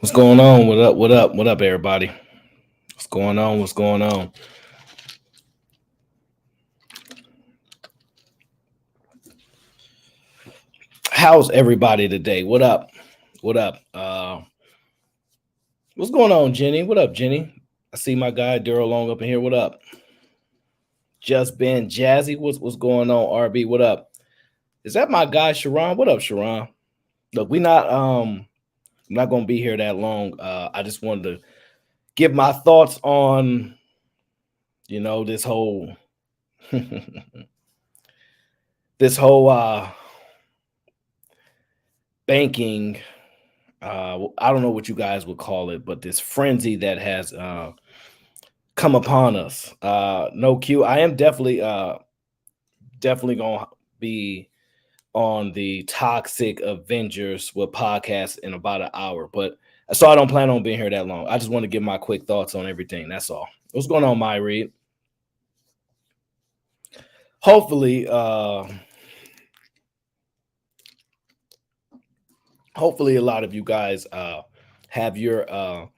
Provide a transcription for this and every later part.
What's going on? What up? What up? What up, everybody? What's going on? What's going on? How's everybody today? What up? What up? What's going on, Jenny? What up, Jenny? I see my guy Daryl Long up in here. What up? Just been Jazzy. What's going on, RB? What up? Is that my guy Sharon? What up, Sharon? Look, I'm not gonna be here that long. I just wanted to give my thoughts on this whole this whole banking. I don't know what you guys would call it, but this frenzy that has come upon us. No Q. I am definitely gonna be on the Toxic Avengers with podcast in about an hour, but so I don't plan on being here that long. I just want to give my quick thoughts on everything. That's all. What's going on, my Reed? Hopefully, hopefully a lot of you guys have your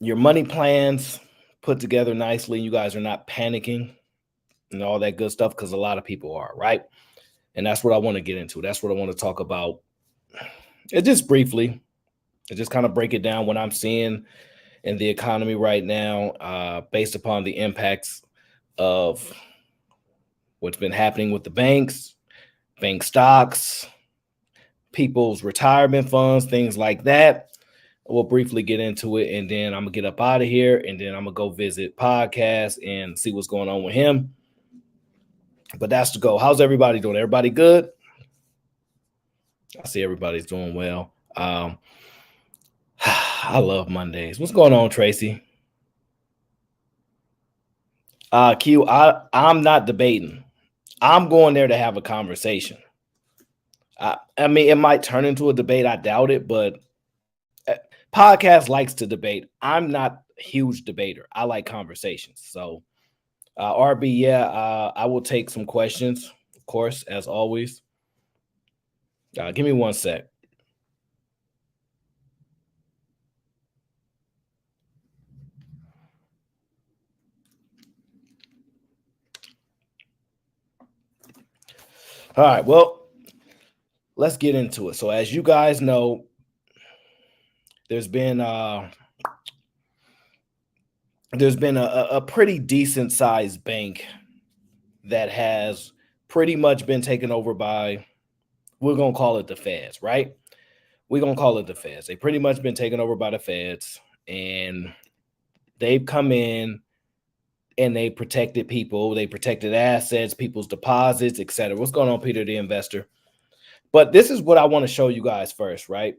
money plans put together nicely. You guys are not panicking and all that good stuff, because a lot of people are, right? And that's what I want to get into. That's what I want to talk about. It just briefly, and just kind of break it down what I'm seeing in the economy right now, based upon the impacts of what's been happening with the banks, bank stocks, people's retirement funds, things like that. We'll briefly get into it, and then I'm gonna get up out of here, and then I'm gonna go visit podcast and see what's going on with him. But that's the goal. How's everybody doing? Everybody good? I see everybody's doing well. I love Mondays. What's going on, Tracy? Q, I'm not debating. I'm going there to have a conversation. I mean, it might turn into a debate. I doubt it, but podcast likes to debate. I'm not a huge debater. I like conversations. So, RB, yeah, I will take some questions, of course, as always. Give me one sec. All right, well, let's get into it. So, as you guys know, there's been a pretty decent sized bank that has pretty much been taken over by, we're gonna call it the feds, right? We're gonna call it the feds. They pretty much been taken over by the feds, and they've come in and they protected people, they protected assets, people's deposits, etc. What's going on, Peter the investor? But this is what I want to show you guys first, right?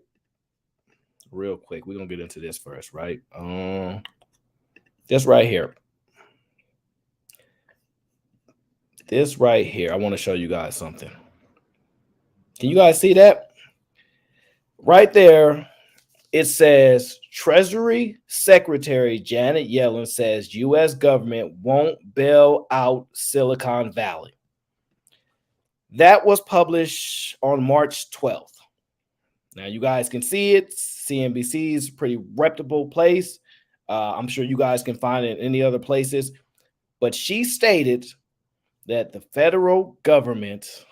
Real quick, we're gonna get into this first, right? This right here. This right here, I want to show you guys something. Can you guys see that? Right there, it says Treasury Secretary Janet Yellen says U.S. government won't bail out Silicon Valley. That was published on March 12th. Now, you guys can see it. CNBC's a pretty reputable place. I'm sure you guys can find it in any other places. But she stated that the federal government,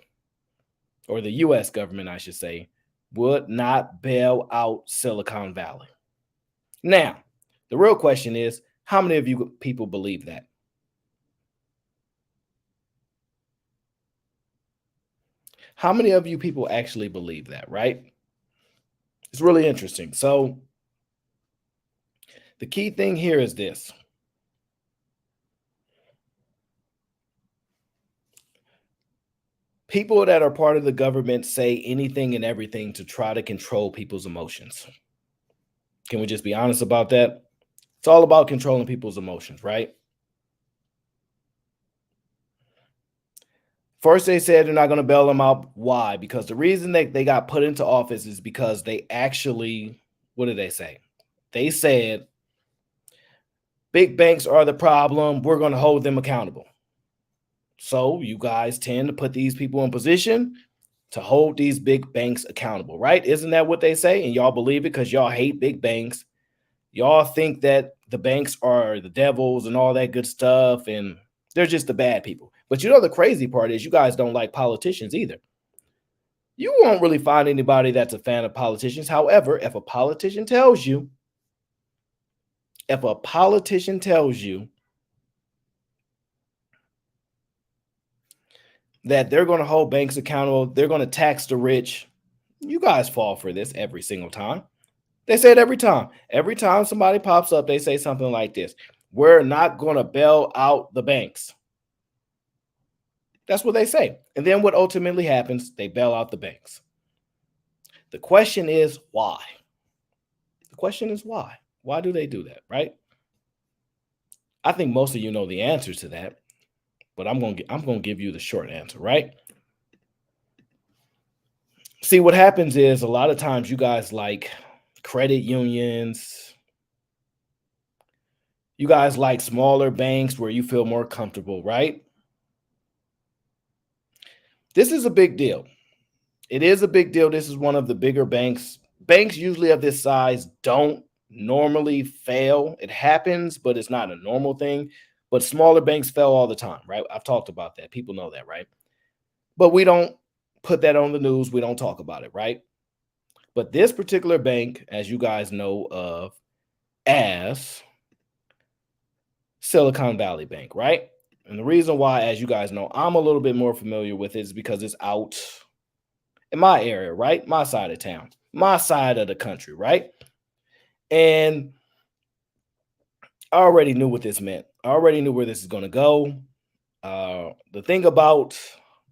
or the U.S. government, I should say, would not bail out Silicon Valley. Now, the real question is, how many of you people believe that? How many of you people actually believe that, right? It's really interesting. So the key thing here is this. People that are part of the government say anything and everything to try to control people's emotions. Can we just be honest about that? It's all about controlling people's emotions, right? First, they said they're not going to bail them out. Why? Because the reason they got put into office is because they actually, what did they say? They said, big banks are the problem. We're going to hold them accountable. So you guys tend to put these people in position to hold these big banks accountable, right? Isn't that what they say? And y'all believe it because y'all hate big banks. Y'all think that the banks are the devils and all that good stuff, and they're just the bad people. But you know, the crazy part is you guys don't like politicians either. You won't really find anybody that's a fan of politicians. However, if a politician tells you that they're going to hold banks accountable, they're going to tax the rich, you guys fall for this every single time. They say it every time. Every time somebody pops up, they say something like this: we're not going to bail out the banks. That's what they say. And then what ultimately happens, they bail out the banks. The question is why? The question is why? Why do they do that, right? I think most of you know the answer to that, but I'm going to give you the short answer, right? See, what happens is a lot of times you guys like credit unions. You guys like smaller banks where you feel more comfortable, right? This is a big deal. It is a big deal. This is one of the bigger banks. Banks usually of this size don't normally fail. It happens, but it's not a normal thing. But smaller banks fail all the time, right? I've talked about that. People know that, right? But we don't put that on the news. We don't talk about it, right? But this particular bank, as you guys know of as Silicon Valley Bank, right? And the reason why, as you guys know, I'm a little bit more familiar with it is because it's out in my area, right? My side of town, my side of the country, right? And I already knew what this meant. I already knew where this is going to go. The thing about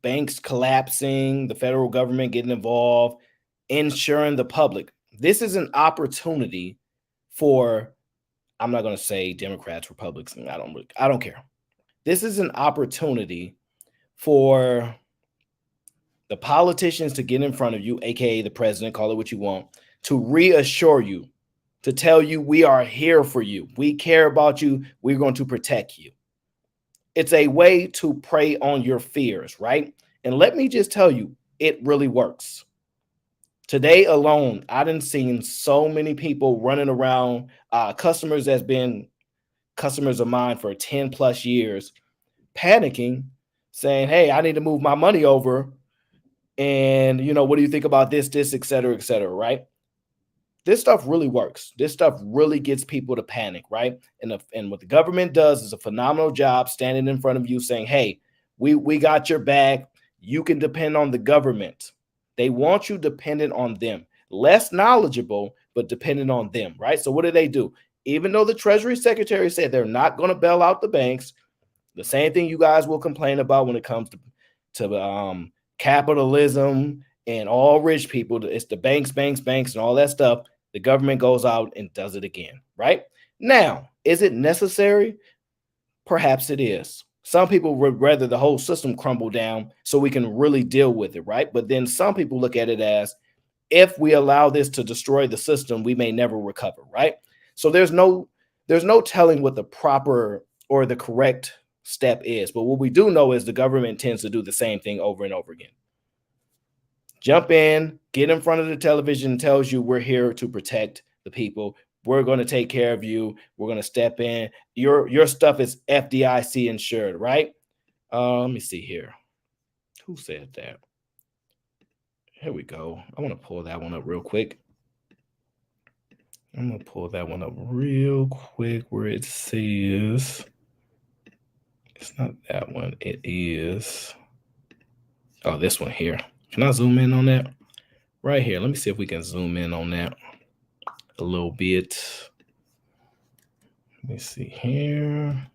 banks collapsing, the federal government getting involved, insuring the public, this is an opportunity for, I'm not going to say Democrats, Republicans. I don't care. This is an opportunity for the politicians to get in front of you, aka the president, call it what you want, to reassure you, to tell you we are here for you. We care about you. We're going to protect you. It's a way to prey on your fears, right? And let me just tell you, it really works. Today alone, I done seen so many people running around, customers that's been customers of mine for 10 plus years, panicking, saying, hey, I need to move my money over. And, what do you think about this, et cetera, right? This stuff really works. This stuff really gets people to panic, right? And what the government does is a phenomenal job standing in front of you saying, hey, we got your back. You can depend on the government. They want you dependent on them. Less knowledgeable, but dependent on them, right? So what do? Even though the Treasury Secretary said they're not going to bail out the banks, the same thing you guys will complain about when it comes to capitalism and all rich people. It's the banks, and all that stuff. The government goes out and does it again, right? Now, is it necessary? Perhaps it is. Some people would rather the whole system crumble down so we can really deal with it, right? But then some people look at it as, if we allow this to destroy the system, we may never recover, right? So there's no telling what the proper or the correct step is. But what we do know is the government tends to do the same thing over and over again. Jump in, get in front of the television, tells you we're here to protect the people. We're going to take care of you. We're going to step in. Your stuff is FDIC insured, right? Let me see here. Who said that? Here we go. I want to pull that one up real quick. I'm going to pull that one up real quick where it says, it's not that one. It is, this one here. Can I zoom in on that? Right here. Let me see if we can zoom in on that a little bit. Let me see here.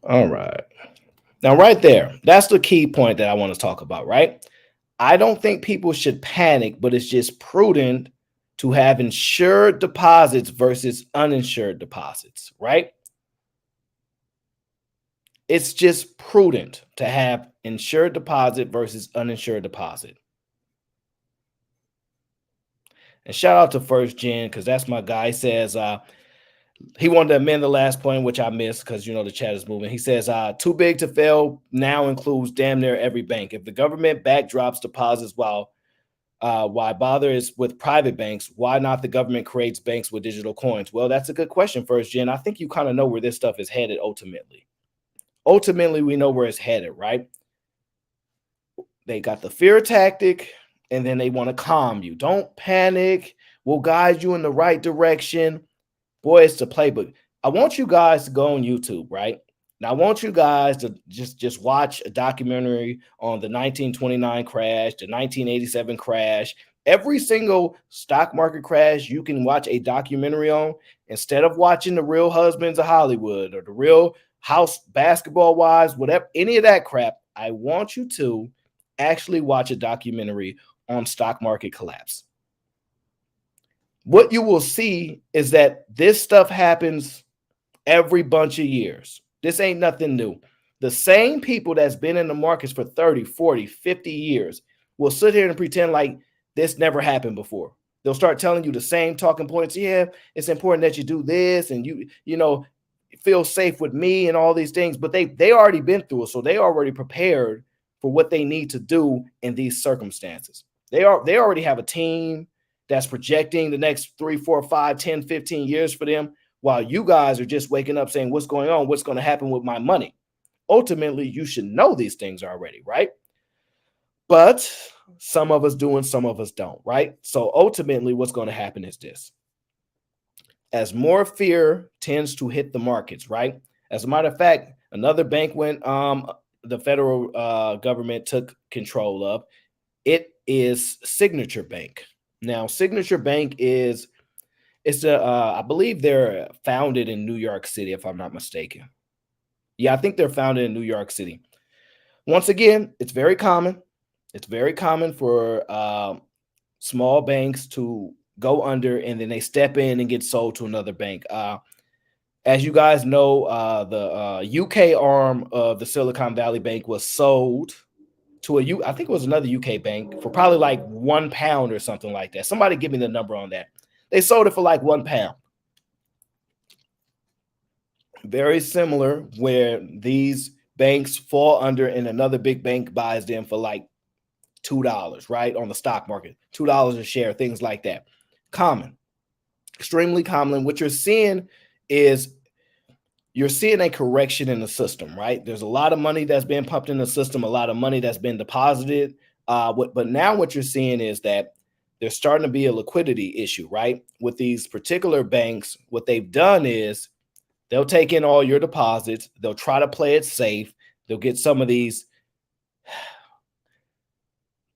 All right. Now, right there, that's the key point that I want to talk about, right? I don't think people should panic, but it's just prudent to have insured deposits versus uninsured deposits, right? It's just prudent to have insured deposit versus uninsured deposit. And shout out to First Gen, because that's my guy. He says, He wanted to amend the last point, which I missed because the chat is moving. He says, too big to fail now includes damn near every bank. If the government backdrops deposits why bother is with private banks? Why not the government creates banks with digital coins? Well, that's a good question, First Gen. I think you kind of know where this stuff is headed ultimately. Ultimately, we know where it's headed, right? They got the fear tactic, and then they want to calm you. Don't panic. We'll guide you in the right direction. Boy, it's the playbook. I want you guys to go on YouTube, right? Now, I want you guys to just watch a documentary on the 1929 crash, the 1987 crash, every single stock market crash you can watch a documentary on, instead of watching The Real Husbands of Hollywood or The Real House Basketball Wives, whatever, any of that crap. I want you to actually watch a documentary on stock market collapse. What you will see is that this stuff happens every bunch of years. This ain't nothing new. The same people that's been in the markets for 30, 40, 50 years will sit here and pretend like this never happened before. They'll start telling you the same talking points. Yeah, it's important that you do this and you feel safe with me and all these things, but they already been through it, so they already prepared for what they need to do in these circumstances. They already have a team that's projecting the next 3, 4, 5, 10, 15 years for them, while you guys are just waking up saying, what's going on? What's going to happen with my money? Ultimately, you should know these things already, right? But some of us do and some of us don't, right? So ultimately, what's going to happen is this. As more fear tends to hit the markets, right? As a matter of fact, another bank went, the federal government took control of. It is Signature Bank. Now, Signature Bank it's I believe they're founded in New York City, if I'm not mistaken. Yeah, I think they're founded in New York City. Once again, it's very common. It's very common for small banks to go under and then they step in and get sold to another bank. As you guys know, the UK arm of the Silicon Valley Bank was sold to I think it was another UK bank for probably like £1 or something like that. Somebody give me the number on that. They sold it for like £1. Very similar, where these banks fall under and another big bank buys them for like $2, right? On the stock market, $2 a share, things like that. Common, extremely common. What you're seeing is you're seeing a correction in the system, right? There's a lot of money that's been pumped in the system, a lot of money that's been deposited. But now what you're seeing is that there's starting to be a liquidity issue, right? With these particular banks, what they've done is they'll take in all your deposits. They'll try to play it safe. They'll get some of these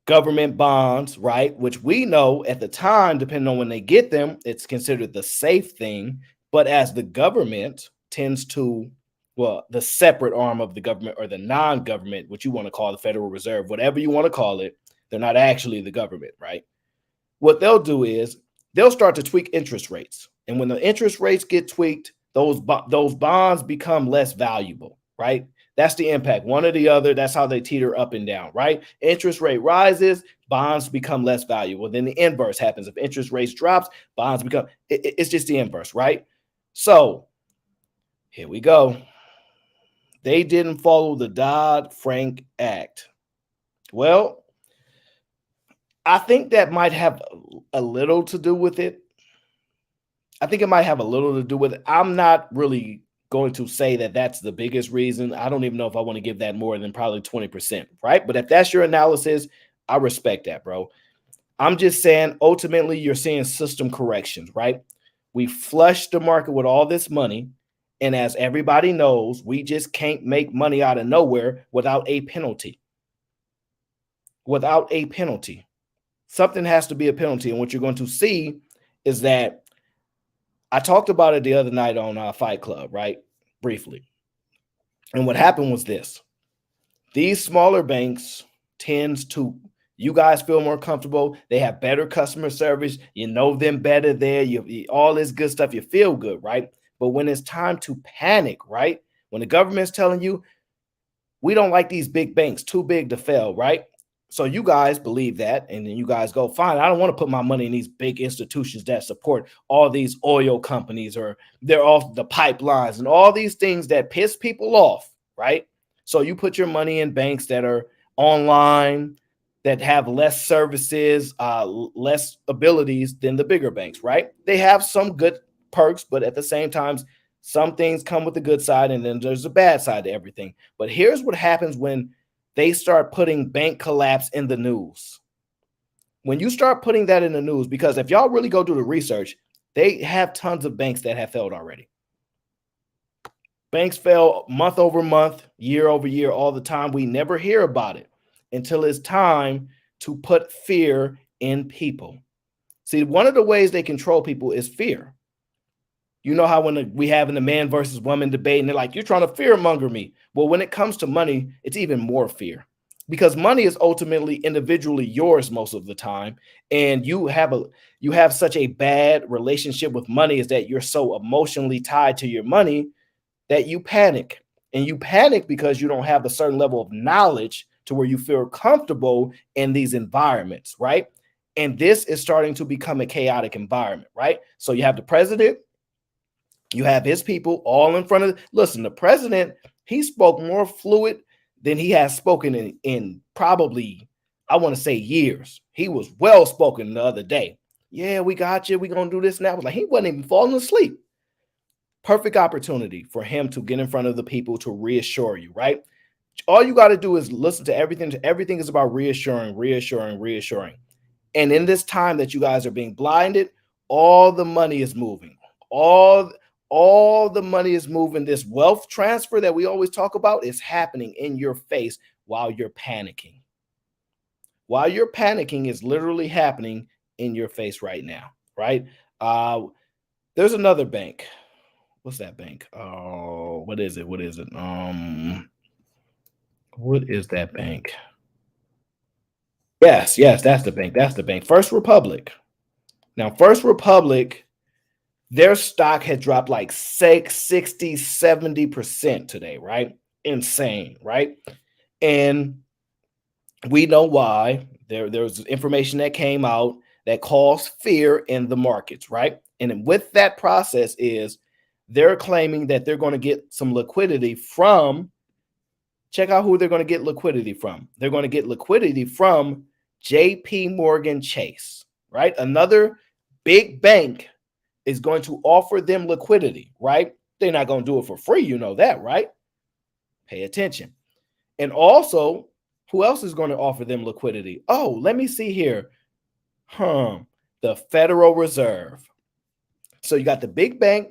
government bonds, right? Which we know at the time, depending on when they get them, it's considered the safe thing. But as the government tends to, well, the separate arm of the government or the non-government, what you want to call the Federal Reserve, whatever you want to call it, they're not actually the government, right? What they'll do is they'll start to tweak interest rates. And when the interest rates get tweaked, those bonds become less valuable, right? That's the impact. One or the other, that's how they teeter up and down, right? Interest rate rises, bonds become less valuable. Then the inverse happens. If interest rates drops, bonds become, it's just the inverse, right? So here we go. They didn't follow the Dodd-Frank Act. Well, I think that might have a little to do with it. I think it might have a little to do with it. I'm not really going to say that that's the biggest reason. I don't even know if I want to give that more than probably 20%, right? But if that's your analysis, I respect that, bro. I'm just saying, ultimately, you're seeing system corrections, right? We flushed the market with all this money. And as everybody knows, we just can't make money out of nowhere without a penalty. Without a penalty. Something has to be a penalty. And what you're going to see is that I talked about it the other night on Fight Club, right? Briefly. And what happened was this. These smaller banks tends to, you guys feel more comfortable. They have better customer service. You know them better there. You all this good stuff. You feel good, right? But when it's time to panic, right? When the government's telling you, we don't like these big banks, too big to fail, right? So you guys believe that, and then you guys go, fine, I don't want to put my money in these big institutions that support all these oil companies, or they're off the pipelines and all these things that piss people off, right? So you put your money in banks that are online, that have less services, less abilities than the bigger banks, right? They have some good perks, but at the same time, some things come with the good side, and then there's a bad side to everything. But here's what happens when they start putting bank collapse in the news. When you start putting that in the news, because if y'all really go do the research, they have tons of banks that have failed already. Banks fail month over month, year over year, all the time. We never hear about it until it's time to put fear in people. See, one of the ways they control people is fear. You know how when we have in the man versus woman debate, and they're like, you're trying to fear monger me. Well, when it comes to money, it's even more fear, because money is ultimately individually yours most of the time. And you have such a bad relationship with money, is that you're so emotionally tied to your money that you panic. And you panic because you don't have a certain level of knowledge to where you feel comfortable in these environments, right? And this is starting to become a chaotic environment, right? So you have the president, you have his people all in front of. Listen, the president, he spoke more fluid than he has spoken in probably, I want to say, years. He was well spoken the other day. Yeah, we got you. We're going to do this now. Like, he wasn't even falling asleep. Perfect opportunity for him to get in front of the people to reassure you, right? All you got to do is listen to everything. Everything is about reassuring, reassuring, reassuring. And in this time that you guys are being blinded, all the money is moving. All the money is moving. This wealth transfer that we always talk about is happening in your face while you're panicking. While you're panicking, is literally happening in your face right now, right? There's another bank. What's that bank? Oh, what is it? What is it? What is that bank? Yes, that's the bank. That's the bank. First Republic. Now, First Republic, their stock had dropped like 60, 70% today, right? Insane, right? And we know why. There's information that came out that caused fear in the markets, right? And with that process is they're claiming that they're going to get some liquidity from, check out who they're going to get liquidity from. They're going to get liquidity from JP Morgan Chase, right? Another big bank is going to offer them liquidity, right? They're not going to do it for free. You know that, right? Pay attention. And also, who else is going to offer them liquidity? Oh, let me see here. The Federal Reserve. So you got the big bank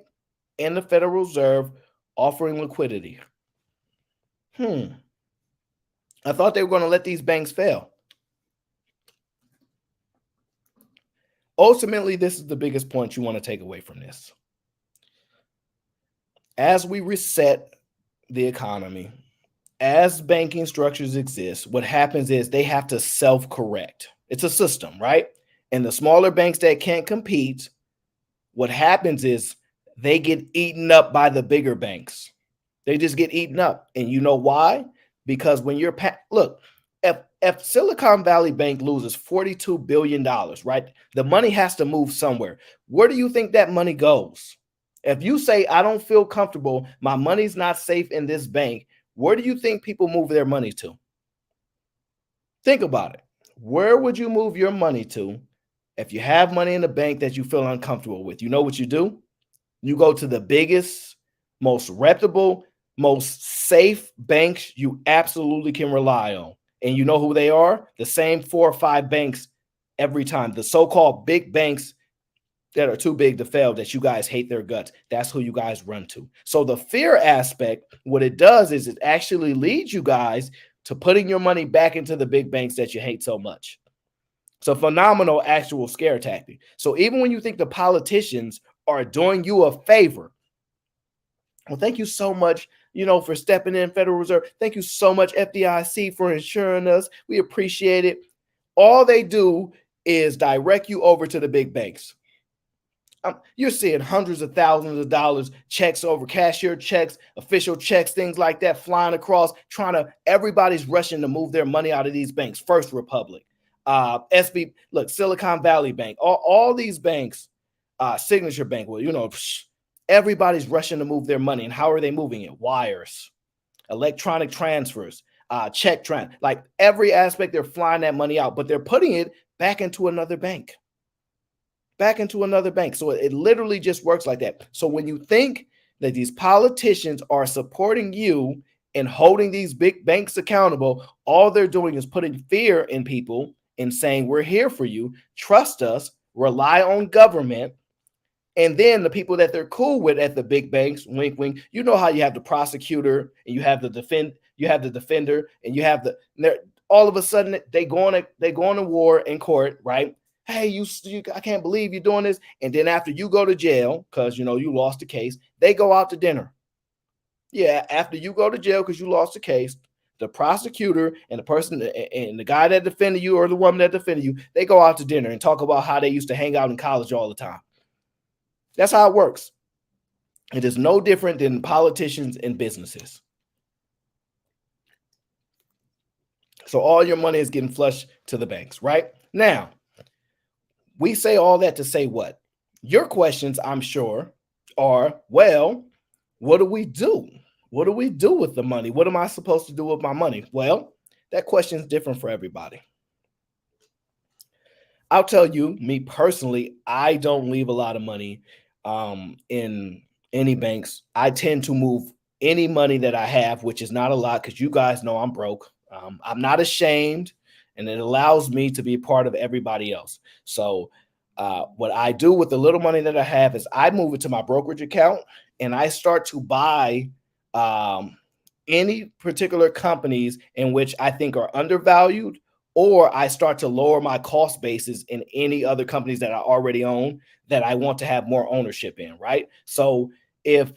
and the Federal Reserve offering liquidity. I thought they were going to let these banks fail. Ultimately, this is the biggest point you want to take away from this. As we reset the economy, as banking structures exist, what happens is they have to self-correct. It's a system, right? And the smaller banks that can't compete, what happens is they get eaten up by the bigger banks. They just get eaten up. And you know why? Because when you're look, if Silicon Valley Bank loses $42 billion, right? The money has to move somewhere. Where do you think that money goes? If you say, I don't feel comfortable, my money's not safe in this bank, where do you think people move their money to? Think about it. Where would you move your money to if you have money in the bank that you feel uncomfortable with? You know what you do? You go to the biggest, most reputable, most safe banks you absolutely can rely on. And you know who they are? The same 4 or 5 banks every time. The so-called big banks that are too big to fail, that you guys hate their guts. That's who you guys run to. So the fear aspect, what it does is it actually leads you guys to putting your money back into the big banks that you hate so much. It's a phenomenal actual scare tactic. So even when you think the politicians are doing you a favor, well, thank you so much, for stepping in, Federal Reserve. Thank you so much, FDIC, for insuring us. We appreciate it. All they do is direct you over to the big banks. You're seeing hundreds of thousands of dollars, checks over, cashier checks, official checks, things like that flying across, everybody's rushing to move their money out of these banks. First Republic, SB, look, Silicon Valley Bank, all these banks, Signature Bank, well, everybody's rushing to move their money. And how are they moving it? Wires, electronic transfers, check transfer, like every aspect, they're flying that money out, but they're putting it back into another bank. So it literally just works like that. So when you think that these politicians are supporting you and holding these big banks accountable, all they're doing is putting fear in people and saying, we're here for you, trust us, rely on government. And then the people that they're cool with at the big banks, wink, wink, you know how you have the prosecutor and you have the defender, and you have all of a sudden they go on to war in court, right? Hey, I can't believe you're doing this. And then after you go to jail because you lost the case, they go out to dinner. Yeah, after you go to jail because you lost the case, the prosecutor and the person and the guy that defended you or the woman that defended you, they go out to dinner and talk about how they used to hang out in college all the time. That's how it works. It is no different than politicians and businesses. So all your money is getting flushed to the banks, right? Now, we say all that to say what? Your questions, I'm sure, are, well, what do we do? What do we do with the money? What am I supposed to do with my money? Well, that question is different for everybody. I'll tell you, me personally, I don't leave a lot of money in any banks. I tend to move any money that I have, which is not a lot because you guys know I'm broke. I'm not ashamed, and it allows me to be part of everybody else. So what I do with the little money that I have is I move it to my brokerage account, and I start to buy any particular companies in which I think are undervalued, or I start to lower my cost basis in any other companies that I already own that I want to have more ownership in, right? So if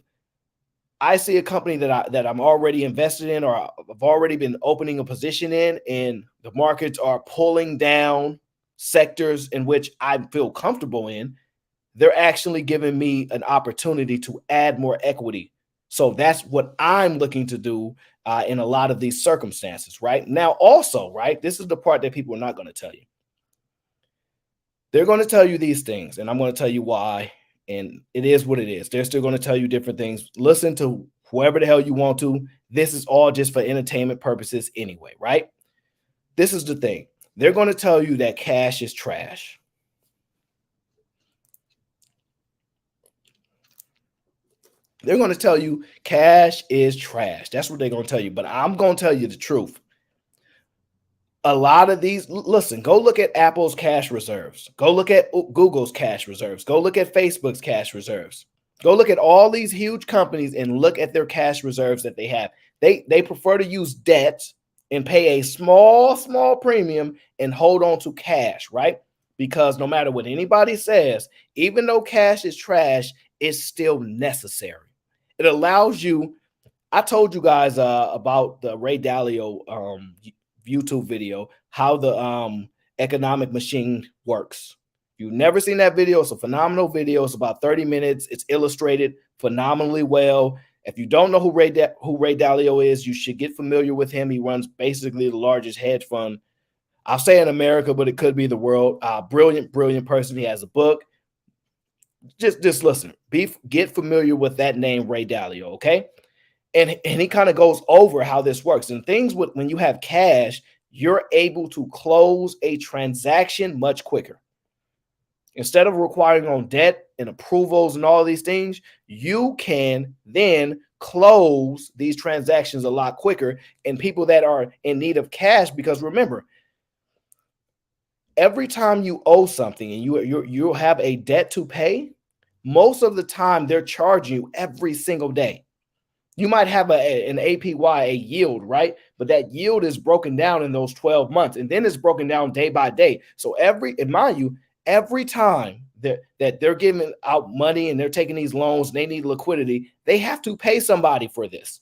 I see a company that I'm already invested in, or I've already been opening a position in, and the markets are pulling down sectors in which I feel comfortable in, they're actually giving me an opportunity to add more equity. So that's what I'm looking to do in a lot of these circumstances, right? Now, also, right, this is the part that people are not going to tell you. They're going to tell you these things, and I'm going to tell you why. And it is what it is. They're still going to tell you different things. Listen to whoever the hell you want to. This is all just for entertainment purposes anyway, right? This is the thing. They're going to tell you that cash is trash. They're going to tell you cash is trash. That's what they're going to tell you. But I'm going to tell you the truth. A lot of these, listen, go look at Apple's cash reserves. Go look at Google's cash reserves. Go look at Facebook's cash reserves. Go look at all these huge companies and look at their cash reserves that they have. They prefer to use debt and pay a small premium and hold on to cash, right? Because no matter what anybody says, even though cash is trash, it's still necessary. It allows you. I told you guys about the Ray Dalio YouTube video, how the economic machine works. If you've never seen that video, it's a phenomenal video. It's about 30 minutes. It's illustrated phenomenally well. If you don't know who Ray Dalio is, you should get familiar with him. He runs basically the largest hedge fund, I'll say in America, but it could be the world. Brilliant person. He has a book. Just listen. Get familiar with that name, Ray Dalio, okay? And he kind of goes over how this works. And things when you have cash, you're able to close a transaction much quicker. Instead of requiring on debt and approvals and all these things, you can then close these transactions a lot quicker. And people that are in need of cash, because remember, every time you owe something and you'll have a debt to pay, most of the time they're charging you every single day. You might have an APY, a yield, right? But that yield is broken down in those 12 months, and then it's broken down day by day. So mind you, every time that they're giving out money and they're taking these loans, and they need liquidity, they have to pay somebody for this.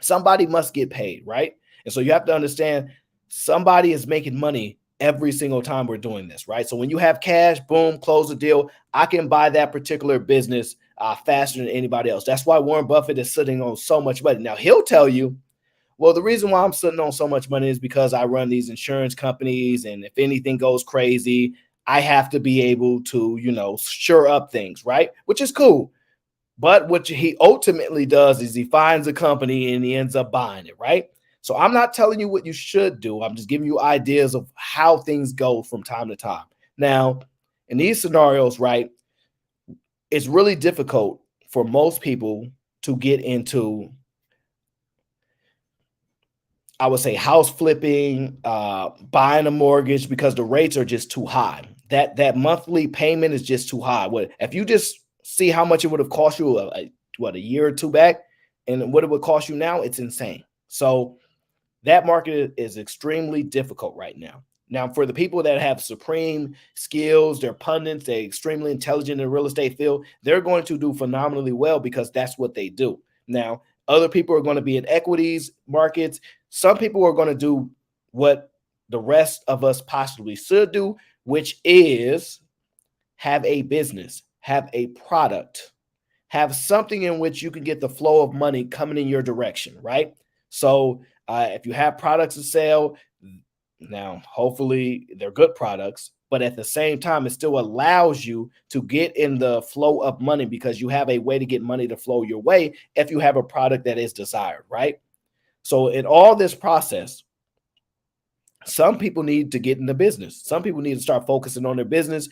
Somebody must get paid, right? And so you have to understand somebody is making money every single time we're doing this, right? So when you have cash, boom, close the deal. I can buy that particular business faster than anybody else. That's why Warren Buffett is sitting on so much money. Now, he'll tell you, well, the reason why I'm sitting on so much money is because I run these insurance companies, and if anything goes crazy, I have to be able to, shore up things, right? Which is cool. But what he ultimately does is he finds a company and he ends up buying it, right? So I'm not telling you what you should do. I'm just giving you ideas of how things go from time to time. Now, in these scenarios, right, it's really difficult for most people to get into, I would say, house flipping, buying a mortgage, because the rates are just too high. That monthly payment is just too high. What if you just see how much it would have cost you a year or two back, and what it would cost you now? It's insane. So that market is extremely difficult right now. Now, for the people that have supreme skills, they're pundits, they're extremely intelligent in the real estate field, they're going to do phenomenally well because that's what they do. Now, other people are going to be in equities markets. Some people are going to do what the rest of us possibly should do, which is have a business, have a product, have something in which you can get the flow of money coming in your direction, right? So if you have products to sell, now hopefully they're good products, but at the same time, it still allows you to get in the flow of money because you have a way to get money to flow your way if you have a product that is desired, right? So in all this process, some people need to get in the business. Some people need to start focusing on their business,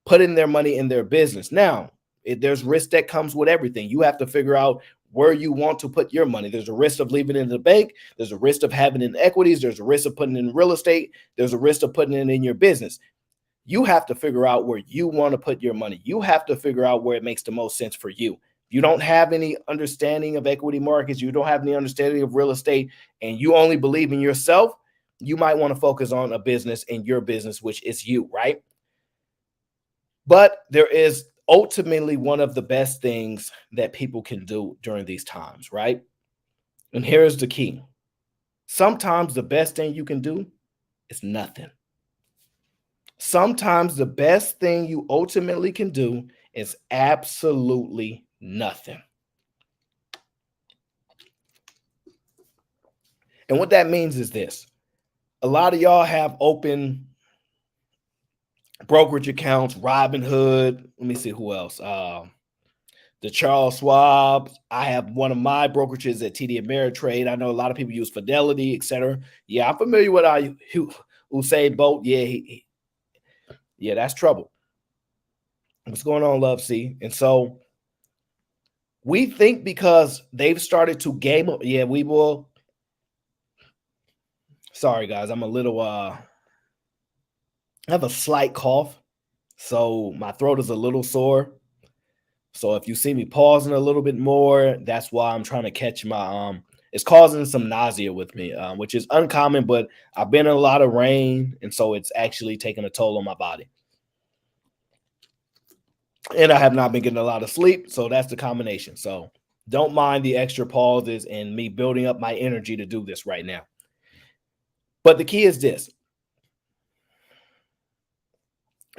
putting their money in their business. Now, there's risk that comes with everything. You have to figure out where you want to put your money. There's a risk of leaving it in the bank. There's a risk of having it in equities. There's a risk of putting it in real estate. There's a risk of putting it in your business. You have to figure out where you want to put your money. You have to figure out where it makes the most sense for you. You don't have any understanding of equity markets. You don't have any understanding of real estate, and you only believe in yourself. You might want to focus on a business in your business, which is you, right? But there is ultimately one of the best things that people can do during these times, right? And here's the key. Sometimes the best thing you can do is nothing. Sometimes the best thing you ultimately can do is absolutely nothing. And what that means is this. A lot of y'all have open brokerage accounts, Robinhood. Let me see who else. The Charles Schwab. I have one of my brokerages at TD Ameritrade. I know a lot of people use Fidelity, etc. Yeah, I'm familiar with Usain Bolt. Yeah, that's trouble. What's going on, Love C? And so we think because they've started to game up. Yeah, we will. Sorry, guys. I'm a little I have a slight cough, so my throat is a little sore. So if you see me pausing a little bit more, that's why I'm trying to catch my it's causing some nausea with me, which is uncommon, but I've been in a lot of rain, and so it's actually taking a toll on my body. And I have not been getting a lot of sleep, so that's the combination. So don't mind the extra pauses and me building up my energy to do this right now. But the key is this.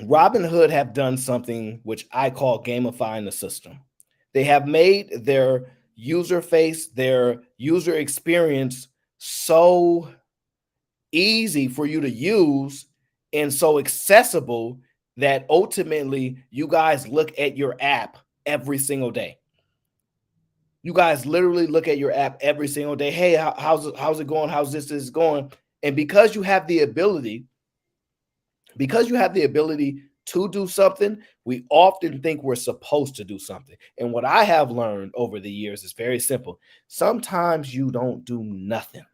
Robinhood have done something which I call gamifying the system. They have made their user face, their user experience so easy for you to use and so accessible that ultimately you guys look at your app every single day. You guys literally look at your app every single day. Hey, how's it going? How's this is going? And because you have the ability to do something, we often think we're supposed to do something. And what I have learned over the years is very simple. Sometimes you don't do nothing.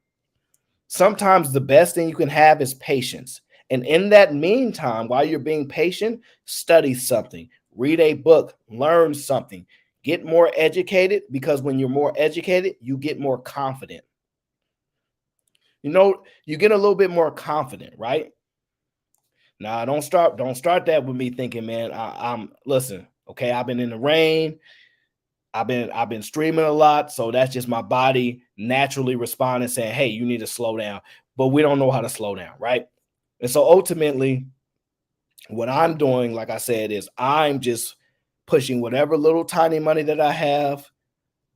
Sometimes the best thing you can have is patience. And in that meantime, while you're being patient, study something, read a book, learn something, get more educated, because when you're more educated, you get more confident. You get a little bit more confident, right? Now, don't start that with me thinking, man, I'm listen, okay, I've been in the rain. I've been streaming a lot, so that's just my body naturally responding, saying, hey, you need to slow down. But we don't know how to slow down, right? And so ultimately, what I'm doing, like I said, is I'm just pushing whatever little tiny money that I have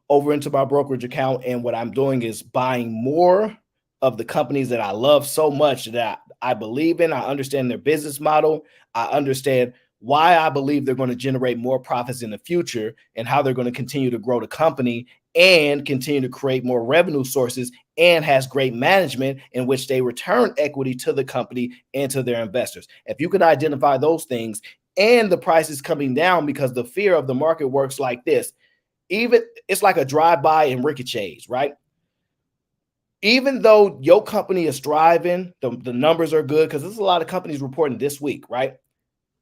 over into my brokerage account. And what I'm doing is buying more of the companies that I love so much that I believe in. I understand their business model. I understand why I believe they're going to generate more profits in the future and how they're going to continue to grow the company and continue to create more revenue sources, and has great management in which they return equity to the company and to their investors. If you can identify those things, and the price is coming down, because the fear of the market works like this. Even it's like a drive-by and ricochets, right? Even though your company is thriving, the numbers are good, because there's a lot of companies reporting this week, right?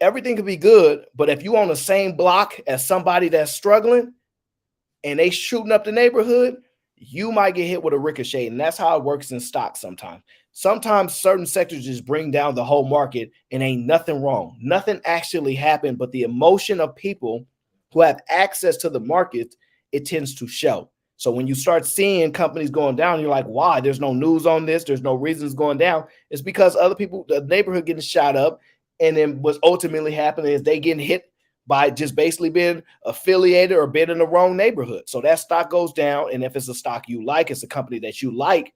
Everything could be good, but if you on the same block as somebody that's struggling and they shooting up the neighborhood, you might get hit with a ricochet. And that's how it works in stocks sometimes. Sometimes certain sectors just bring down the whole market and ain't nothing wrong. Nothing actually happened, but the emotion of people who have access to the market, it tends to show. So when you start seeing companies going down, you're like, why? There's no news on this. There's no reasons going down. It's because other people, the neighborhood getting shot up. And then what's ultimately happening is they getting hit by just basically being affiliated or being in the wrong neighborhood. So that stock goes down. And if it's a stock you like, it's a company that you like,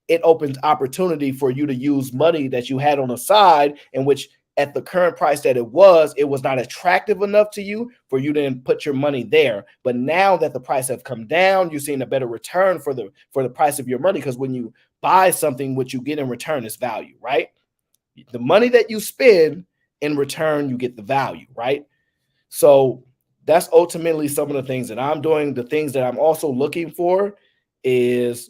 it opens opportunity for you to use money that you had on the side, in which at the current price that it was not attractive enough to you for you to then put your money there. But now that the price have come down, you're seeing a better return for the price of your money, because when you buy something, what you get in return is value, right? The money that you spend, in return, you get the value, right? So that's ultimately some of the things that I'm doing. The things that I'm also looking for is,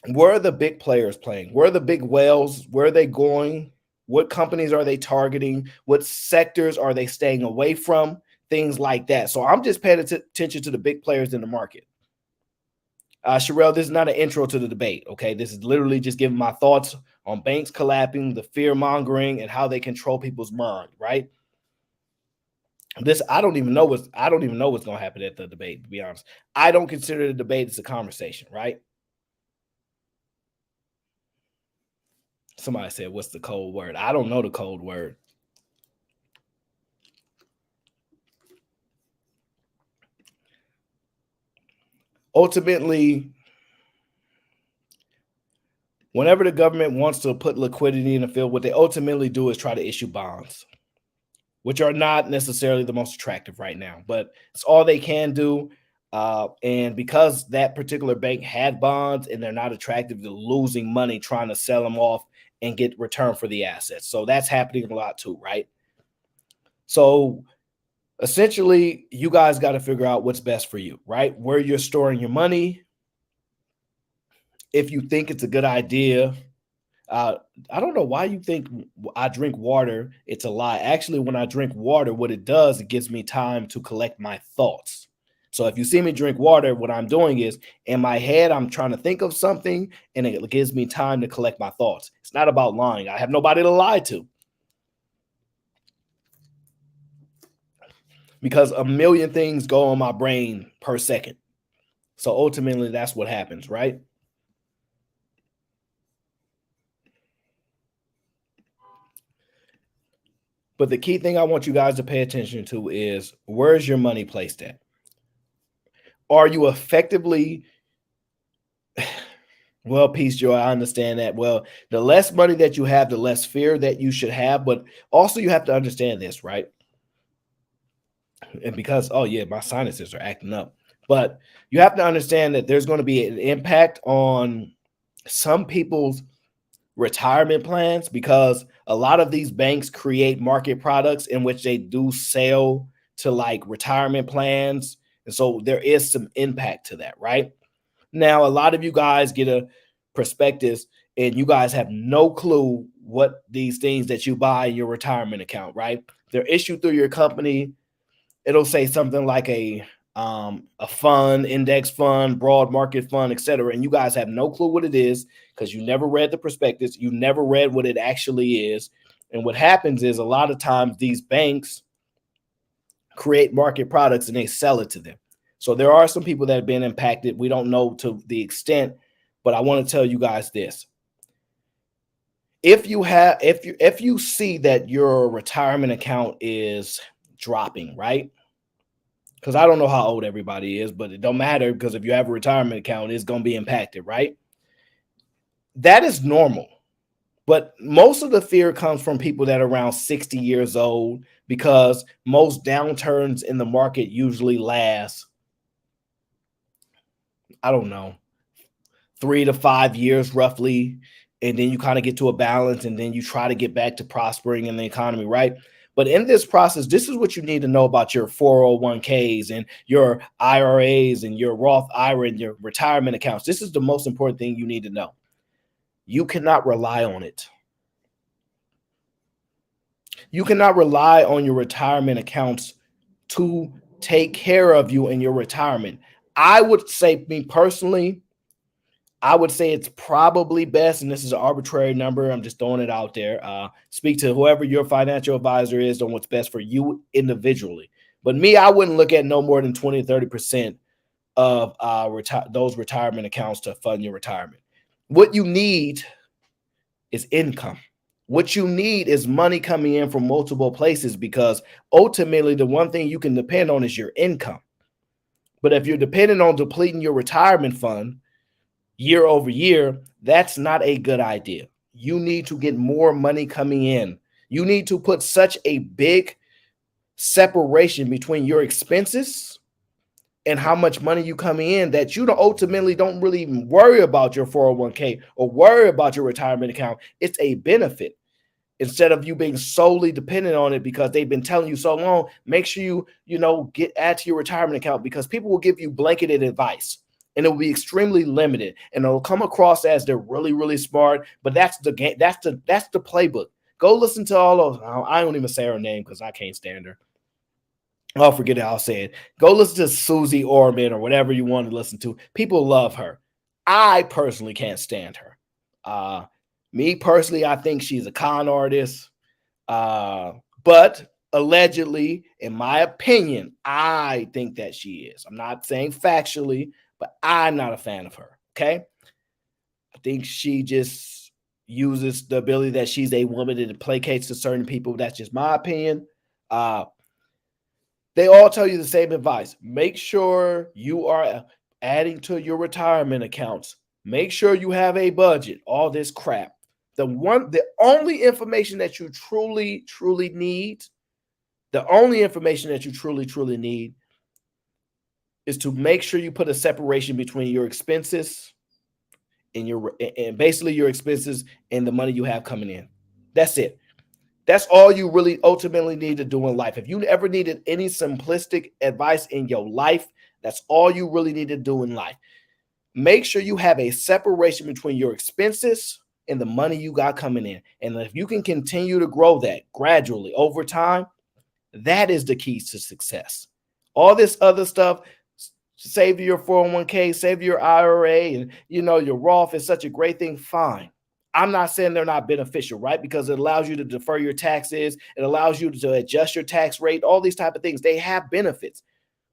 where are the big players playing? Where are the big whales? Where are they going? What companies are they targeting? What sectors are they staying away from? Things like that. So I'm just paying attention to the big players in the market. Sherelle, this is not an intro to the debate, okay? This is literally just giving my thoughts on banks collapsing, the fear mongering, and how they control people's mind, right? This I don't even know what's going to happen at the debate, to be honest. I don't consider the debate as a conversation, right? Somebody said, what's the code word? I don't know the code word. Ultimately, whenever the government wants to put liquidity in the field, what they ultimately do is try to issue bonds, which are not necessarily the most attractive right now, but it's all they can do. And because that particular bank had bonds and they're not attractive, they're losing money trying to sell them off and get return for the assets. So that's happening a lot too, right? So essentially, you guys got to figure out what's best for you, right? Where you're storing your money. If you think it's a good idea, I don't know why you think I drink water. It's a lie. Actually, when I drink water, what it does, it gives me time to collect my thoughts. So if you see me drink water, what I'm doing is, in my head, I'm trying to think of something, and it gives me time to collect my thoughts. It's not about lying. I have nobody to lie to, because a million things go on my brain per second. So ultimately, that's what happens, right? But the key thing I want you guys to pay attention to is, where's your money placed at? Are you effectively, well, Peace Joy, I understand that. Well, the less money that you have, the less fear that you should have. But also, you have to understand this, right? And because, oh yeah, my sinuses are acting up. But you have to understand that there's going to be an impact on some people's retirement plans, because a lot of these banks create market products in which they do sell to like retirement plans. And so there is some impact to that, right? Now, a lot of you guys get a prospectus and you guys have no clue what these things that you buy in your retirement account, right? They're issued through your company. It'll say something like a fund, index fund, broad market fund, etc. And you guys have no clue what it is, because you never read the prospectus. You never read what it actually is. And what happens is, a lot of times these banks create market products and they sell it to them. So there are some people that have been impacted. We don't know to the extent, but I want to tell you guys this. if you see that your retirement account is dropping, right? Because I don't know how old everybody is, but it don't matter, because if you have a retirement account, it's going to be impacted, right? That is normal. But most of the fear comes from people that are around 60 years old, because most downturns in the market usually last, I don't know, 3 to 5 years roughly. And then you kind of get to a balance, and then you try to get back to prospering in the economy, right? But in this process, this is what you need to know about your 401ks and your IRAs and your Roth IRA and your retirement accounts. This is the most important thing you need to know. You cannot rely on it. You cannot rely on your retirement accounts to take care of you in your retirement. I would say, me personally, I would say it's probably best, and this is an arbitrary number, I'm just throwing it out there. Speak to whoever your financial advisor is on what's best for you individually. But me, I wouldn't look at no more than 20 to 30% of those retirement accounts to fund your retirement. What you need is income. What you need is money coming in from multiple places, because ultimately the one thing you can depend on is your income. But if you're dependent on depleting your retirement fund year over year, that's not a good idea. You need to get more money coming in. You need to put such a big separation between your expenses and how much money you coming in that you ultimately don't really even worry about your 401k or worry about your retirement account. It's a benefit, instead of you being solely dependent on it because they've been telling you so long. Make sure you add to your retirement account, because people will give you blanketed advice, and it will be extremely limited, and it'll come across as they're really, really smart. But that's the game. That's the playbook. Go listen to all those. I don't even say her name because I can't stand her. I'll forget it. I'll say it. Go listen to Susie Orman or whatever you want to listen to. People love her. I personally can't stand her. Me personally, I think she's a con artist. But allegedly, in my opinion, I think that she is. I'm not saying factually, but I'm not a fan of her. Okay. I think she just uses the ability that she's a woman and it placates to certain people. That's just my opinion. They all tell you the same advice. Make sure you are adding to your retirement accounts. Make sure you have a budget. All this crap. The only information that you truly need, is to make sure you put a separation between your expenses and basically your expenses and the money you have coming in. That's it. That's all you really ultimately need to do in life. If you ever needed any simplistic advice in your life, that's all you really need to do in life. Make sure you have a separation between your expenses and the money you got coming in. And if you can continue to grow that gradually over time, that is the keys to success. All this other stuff, save your 401k, save your IRA, and your Roth is such a great thing. Fine. I'm not saying they're not beneficial, right? Because it allows you to defer your taxes. It allows you to adjust your tax rate, all these type of things. They have benefits.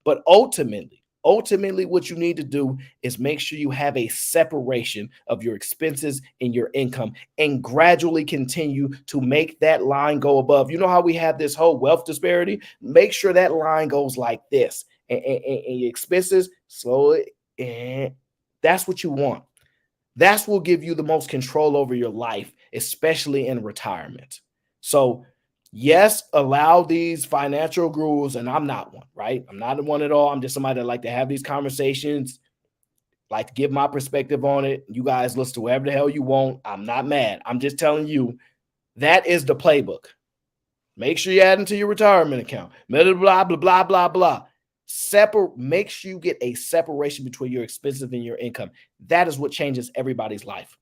But ultimately, what you need to do is make sure you have a separation of your expenses and your income, and gradually continue to make that line go above. You know how we have this whole wealth disparity? Make sure that line goes like this, and your expenses slowly, and that's what you want. That's what will give you the most control over your life, especially in retirement. So, yes, allow these financial gurus, and I'm not one, right? I'm not one at all. I'm just somebody that like to have these conversations, like to give my perspective on it. You guys listen to whatever the hell you want. I'm not mad. I'm just telling you that is the playbook. Make sure you add into your retirement account. Blah, blah, blah, blah, blah, blah. Make sure you get a separation between your expenses and your income. That is what changes everybody's life.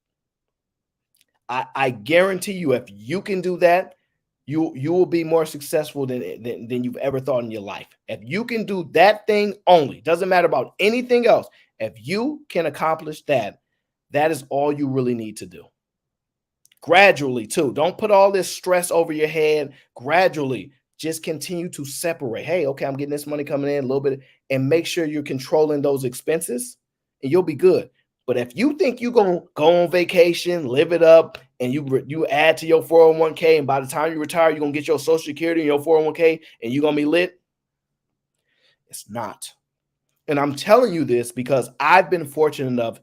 I guarantee you, if you can do that, you will be more successful than you've ever thought in your life. If you can do that thing only, doesn't matter about anything else. If you can accomplish that, that is all you really need to do. Gradually, too. Don't put all this stress over your head. Gradually, just continue to separate. Hey, okay, I'm getting this money coming in a little bit, and make sure you're controlling those expenses, and you'll be good. But if you think you're going to go on vacation, live it up, and you add to your 401k, and by the time you retire, you're gonna get your Social Security and your 401k, and you're gonna be lit. It's not. And I'm telling you this because I've been fortunate enough.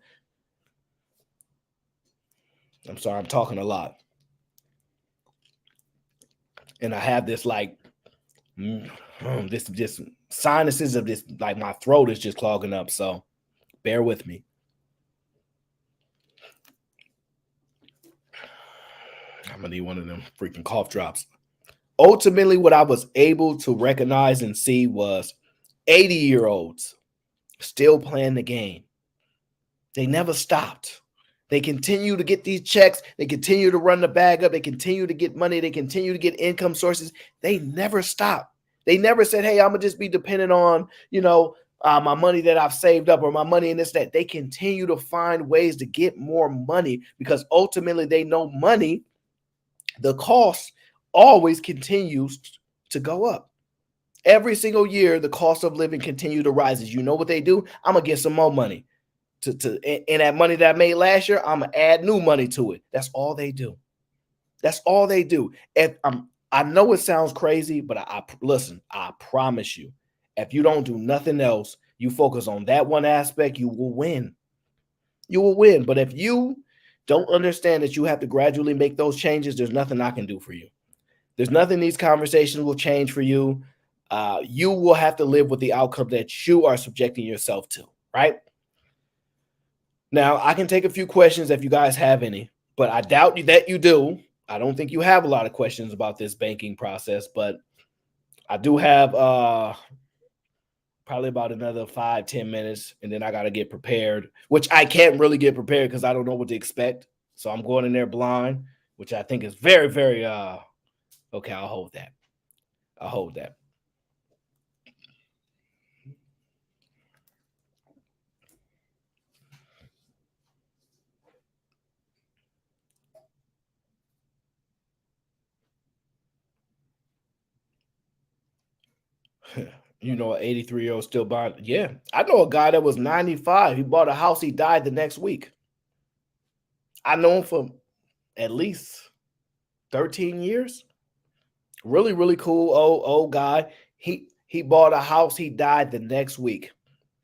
I'm sorry, I'm talking a lot. And I have this like this just sinuses of this, like my throat is just clogging up. So bear with me. I'm gonna need one of them freaking cough drops. Ultimately, what I was able to recognize and see was 80-year-olds still playing the game. They never stopped. They continue to get these checks. They continue to run the bag up. They continue to get money. They continue to get income sources. They never stop. They never said, hey, I'm going to just be dependent on, my money that I've saved up or my money in this, that. They continue to find ways to get more money because ultimately they know money, the cost always continues to go up. Every single year, the cost of living continue to rise. You know what they do? I'm going to get some more money. And that money that I made last year, I'm gonna add new money to it. That's all they do. That's all they do. I know it sounds crazy, but listen, I promise you, if you don't do nothing else, you focus on that one aspect, you will win. You will win. But if you don't understand that you have to gradually make those changes, there's nothing I can do for you. There's nothing these conversations will change for you. You will have to live with the outcome that you are subjecting yourself to, right? Now, I can take a few questions if you guys have any, but I doubt that you do. I don't think you have a lot of questions about this banking process, but I do have probably about another 5-10 minutes, and then I got to get prepared, which I can't really get prepared because I don't know what to expect. So I'm going in there blind, which I think is very, very okay. I'll hold that. I'll hold that. You know, an 83-year-old still buying. Yeah, I know a guy that was 95. He bought a house. He died the next week. I know him for at least 13 years. Really, really cool old guy. He bought a house. He died the next week.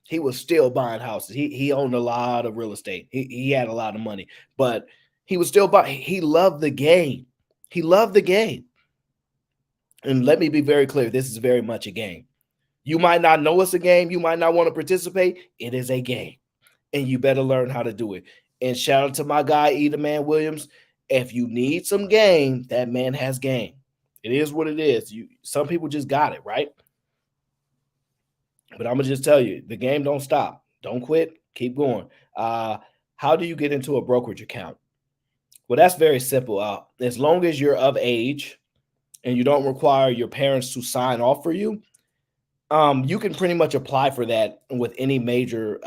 He was still buying houses. He owned a lot of real estate. He had a lot of money, but he was still buying. He loved the game. He loved the game. And let me be very clear, this is very much a game. You might not know it's a game. You might not want to participate. It is a game, and you better learn how to do it. And shout out to my guy, Eda Man Williams. If you need some game, that man has game. It is what it is. Some people just got it, right? But I'm gonna just tell you, the game don't stop. Don't quit. Keep going. How do you get into a brokerage account? Well, that's very simple. As long as you're of age and you don't require your parents to sign off for you, you can pretty much apply for that with any major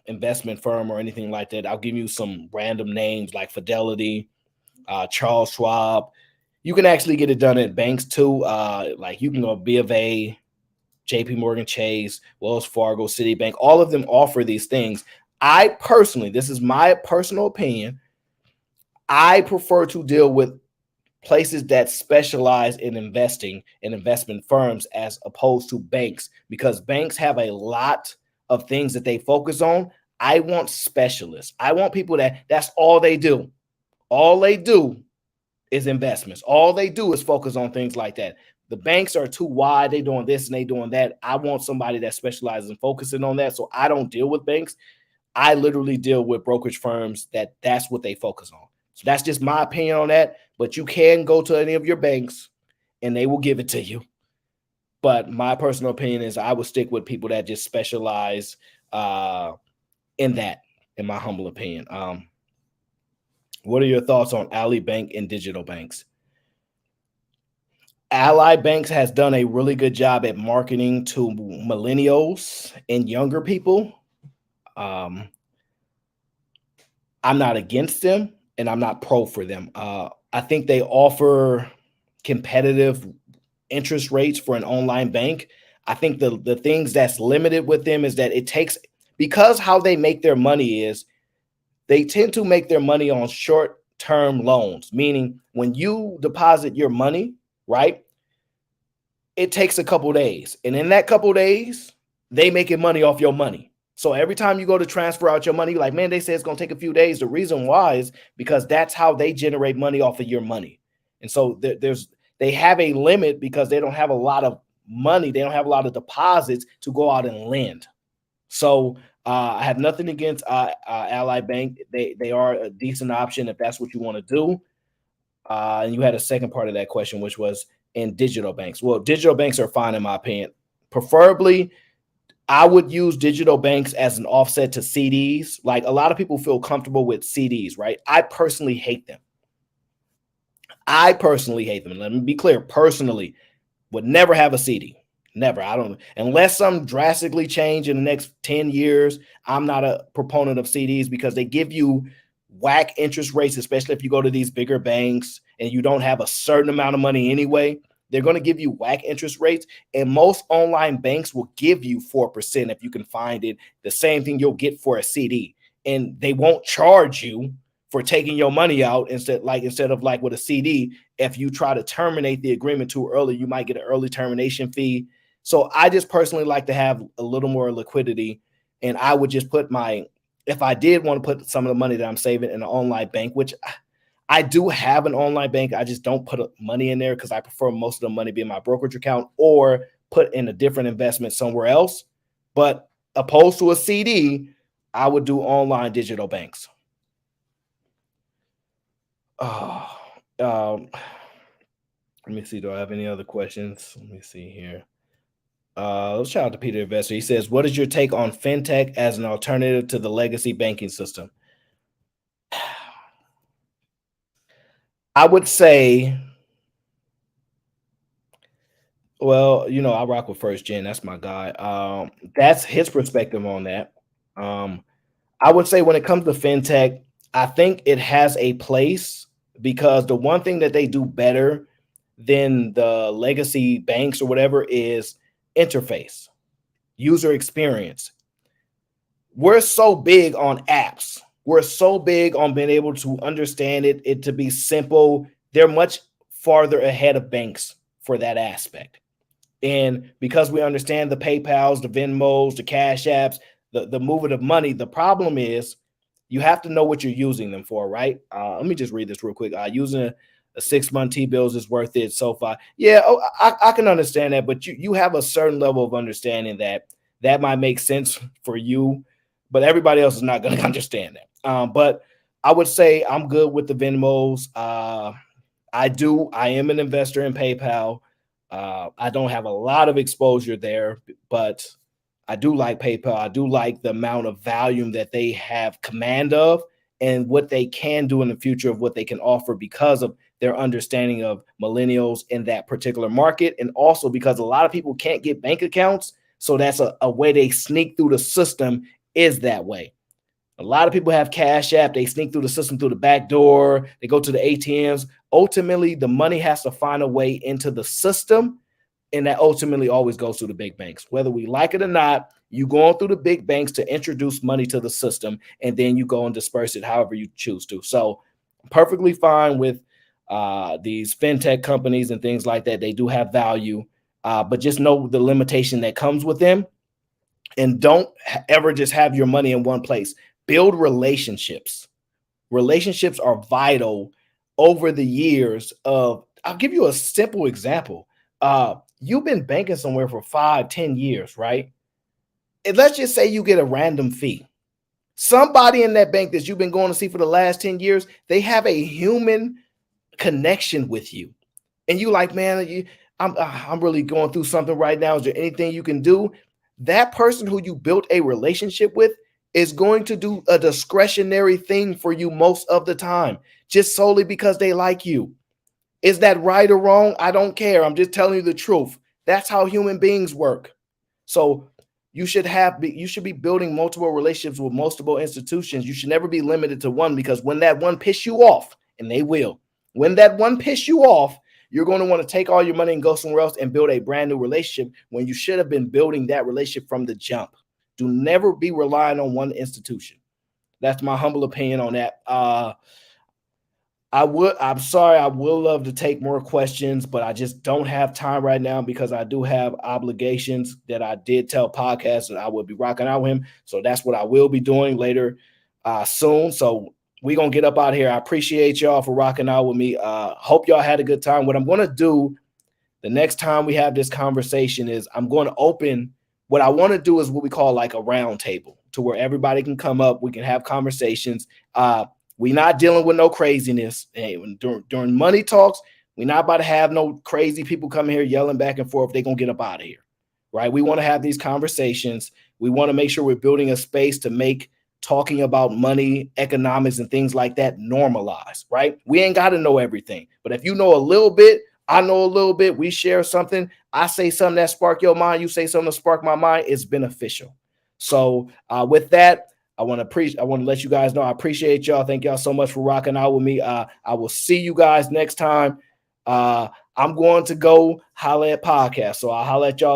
investment firm or anything like that. I'll give you some random names like Fidelity, Charles Schwab. You can actually get it done at banks too. Like you can go B of A, JP Morgan Chase, Wells Fargo, Citibank. All of them offer these things. I personally, this is my personal opinion, I prefer to deal with places that specialize in investing in investment firms as opposed to banks, because banks have a lot of things that they focus on. I want specialists. I want people that's all they do. All they do is investments. All they do is focus on things like that. The banks are too wide. They doing this and they doing that. I want somebody that specializes in focusing on that. So I don't deal with banks. I literally deal with brokerage firms that's what they focus on. So that's just my opinion on that. But you can go to any of your banks and they will give it to you. But my personal opinion is I would stick with people that just specialize in that, in my humble opinion. What are your thoughts on Ally Bank and digital banks? Ally Banks has done a really good job at marketing to millennials and younger people. I'm not against them and I'm not pro for them. I think they offer competitive interest rates for an online bank. I think the things that's limited with them is that it takes, because how they make their money is they tend to make their money on short term loans, meaning when you deposit your money, right, it takes a couple days. And in that couple days, they making money off your money. So every time you go to transfer out your money, like, man, they say it's going to take a few days. The reason why is because that's how they generate money off of your money. And so they have a limit because they don't have a lot of money. They don't have a lot of deposits to go out and lend. So I have nothing against Ally Bank. They are a decent option if that's what you want to do. And you had a second part of that question, which was in digital banks. Well, digital banks are fine in my opinion. Preferably, I would use digital banks as an offset to CDs. Like a lot of people feel comfortable with CDs, right? I personally hate them. Let me be clear. Personally, would never have a CD. Never. I don't, unless some drastically change in the next 10 years. I'm not a proponent of CDs because they give you whack interest rates, especially if you go to these bigger banks and you don't have a certain amount of money anyway. They're going to give you whack interest rates, and most online banks will give you 4% if you can find it. The same thing you'll get for a CD, and they won't charge you for taking your money out instead of like with a CD. If you try to terminate the agreement too early, you might get an early termination fee. So I just personally like to have a little more liquidity, and I would just put if I did want to put some of the money that I'm saving in an online bank, which I do have an online bank. I just don't put money in there because I prefer most of the money be in my brokerage account or put in a different investment somewhere else. But opposed to a CD, I would do online digital banks. Oh, let me see. Do I have any other questions? Let me see here. Let's shout out to Peter Investor. He says, what is your take on fintech as an alternative to the legacy banking system? I would say, well, I rock with First Gen. That's my guy. That's his perspective on that. I would say when it comes to fintech, I think it has a place because the one thing that they do better than the legacy banks or whatever is interface, user experience. We're so big on apps. We're so big on being able to understand it to be simple. They're much farther ahead of banks for that aspect. And because we understand the PayPals, the Venmos, the Cash Apps, the movement of money, the problem is you have to know what you're using them for, right? Let me just read this real quick. Using a 6-month T-bills is worth it so far. Yeah, I can understand that, but you have a certain level of understanding that might make sense for you, but everybody else is not going to understand that. But I would say I'm good with the Venmos. I am an investor in PayPal. I don't have a lot of exposure there, but I do like PayPal. I do like the amount of volume that they have command of and what they can do in the future of what they can offer because of their understanding of millennials in that particular market. And also because a lot of people can't get bank accounts. So that's a way they sneak through the system is that way. A lot of people have Cash App. They sneak through the system through the back door. They go to the ATMs. Ultimately, the money has to find a way into the system, and that ultimately always goes through the big banks. Whether we like it or not, you go on through the big banks to introduce money to the system, and then you go and disperse it however you choose to. So perfectly fine with these fintech companies and things like that. They do have value, but just know the limitation that comes with them. And don't ever just have your money in one place. Build relationships. Relationships are vital over the years of, I'll give you a simple example. You've been banking somewhere for 5-10 years, right? And let's just say you get a random fee. Somebody in that bank that you've been going to see for the last 10 years, they have a human connection with you. And you like, man, I'm really going through something right now. Is there anything you can do? That person who you built a relationship with is going to do a discretionary thing for you most of the time, just solely because they like you. Is that right or wrong? I don't care. I'm just telling you the truth. That's how human beings work. So you should be building multiple relationships with multiple institutions. You should never be limited to one, because when that one piss you off, and they will, when that one piss you off, you're going to want to take all your money and go somewhere else and build a brand new relationship when you should have been building that relationship from the jump. Do never be relying on one institution. That's my humble opinion on that. I'm sorry, I will love to take more questions, but I just don't have time right now because I do have obligations that I did tell podcast that I would be rocking out with him. So that's what I will be doing later soon. So we're gonna get up out here. I appreciate y'all for rocking out with me. Hope y'all had a good time. What I'm gonna do the next time we have this conversation is I'm going to open what I want to do is what we call like a round table to where everybody can come up. We can have conversations. We're not dealing with no craziness. Hey, during money talks, we're not about to have no crazy people coming here yelling back and forth. They're going to get up out of here, right? We want to have these conversations. We want to make sure we're building a space to make talking about money, economics, and things like that normalized, right? We ain't got to know everything. But if you know a little bit, I know a little bit, we share something, I say something that spark your mind, you say something to spark my mind, it's beneficial. So with that, I want to let you guys know I appreciate y'all. Thank y'all so much for rocking out with me. I will see you guys next time. I'm going to go holla at podcast. So I'll holla at y'all.